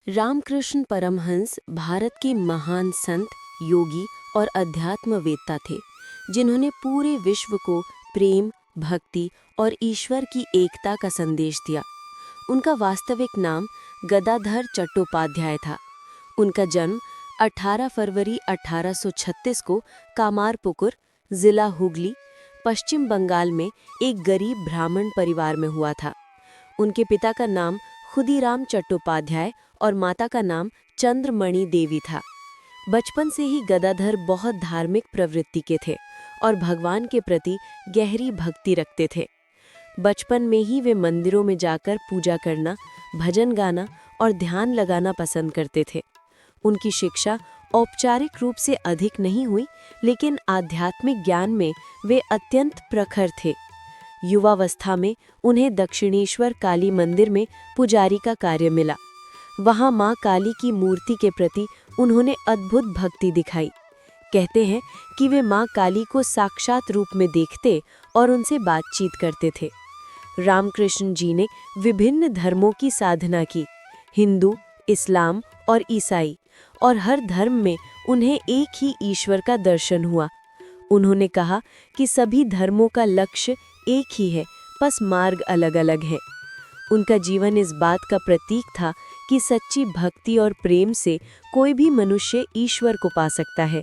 रामकृष्ण परमहंस भारत के महान संत, योगी और अध्यात्मवेत्ता थे, जिन्होंने पूरे विश्व को प्रेम, भक्ति और ईश्वर की एकता का संदेश दिया। उनका वास्तविक नाम गदाधर चट्टोपाध्याय था। उनका जन्म 18 फरवरी 1836 को कामारपुकुर, जिला हुगली, पश्चिम बंगाल में एक गरीब ब्राह्मण परिवार में हुआ था। उनके पिता का नाम खुदीराम चट्टोपाध्याय और माता का नाम चंद्रमणि देवी था। बचपन से ही गदाधर बहुत धार्मिक प्रवृत्ति के थे और भगवान के प्रति गहरी भक्ति रखते थे। बचपन में ही वे मंदिरों में जाकर पूजा करना, भजन गाना और ध्यान लगाना पसंद करते थे। उनकी शिक्षा औपचारिक रूप से अधिक नहीं हुई, लेकिन आध्यात्मिक ज्ञान में वे अत्यंत प्रखर थे। युवावस्था में उन्हें दक्षिणेश्वर काली मंदिर में पुजारी का कार्य मिला। वहां मां काली की मूर्ति के प्रति उन्होंने अद्भुत भक्ति दिखाई। कहते हैं कि वे मां काली को साक्षात रूप में देखते और उनसे बातचीत करते थे। रामकृष्ण जी ने विभिन्न धर्मों की साधना की, हिंदू, इस्लाम और ईसाई, और हर धर्म में उन्हें एक ही ईश्वर का दर्शन हुआ। उन्होंने कहा कि सभी धर्मों का लक्ष्य एक ही है, बस मार्ग अलग-अलग है। उनका जीवन इस बात का प्रतीक था कि सच्ची भक्ति और प्रेम से कोई भी मनुष्य ईश्वर को पा सकता है।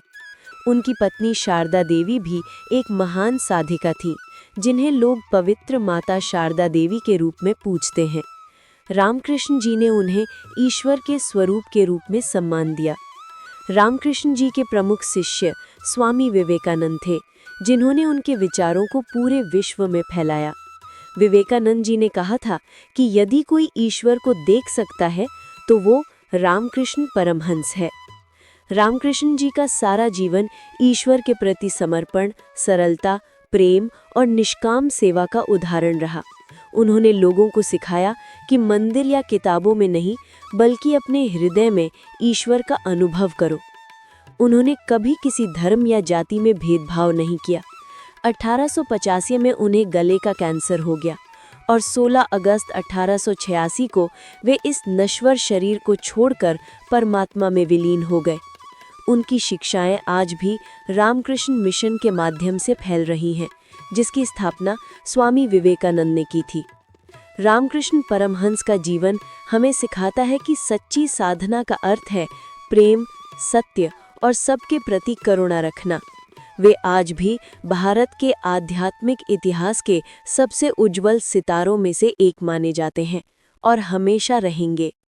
उनकी पत्नी शारदा देवी भी एक महान साधिका थी, जिन्हें लोग पवित्र माता शारदा देवी के रूप में पूजते हैं। रामकृष्ण जी ने उन्हें ईश्वर के स्वरूप के रूप में सम्मान दिया। रामकृष्ण जी के प्रमुख शिष्य स्वामी विवेकानंद थे, जिन्होंने उनके विचारों को पूरे विश्व में फैलाया। विवेकानंद जी ने कहा था कि यदि कोई ईश्वर को देख सकता है तो वो रामकृष्ण परमहंस है। रामकृष्ण जी का सारा जीवन ईश्वर के प्रति समर्पण, सरलता, प्रेम और निष्काम सेवा का उदाहरण रहा। उन्होंने लोगों को सिखाया कि मंदिर या किताबों में नहीं, बल्कि अपने हृदय में ईश्वर का अनुभव करो। उन्होंने कभी किसी धर्म या जाति में भेदभाव नहीं किया। 1885 में उन्हें गले का कैंसर हो गया और 16 अगस्त 1886 को वे इस नश्वर शरीर को छोड़कर परमात्मा में विलीन हो गए। उनकी शिक्षाएं आज भी रामकृष्ण मिशन के माध्यम से फैल रही हैं, जिसकी स्थापना स्वामी विवेकानंद ने की थी। रामकृष्ण परमहंस का जीवन हमें सिखाता है कि सच्ची साधना का अर्थ है प्रेम, सत्य और सबके प्रति करुणा रखना। वे आज भी भारत के आध्यात्मिक इतिहास के सबसे उज्जवल सितारों में से एक माने जाते हैं और हमेशा रहेंगे।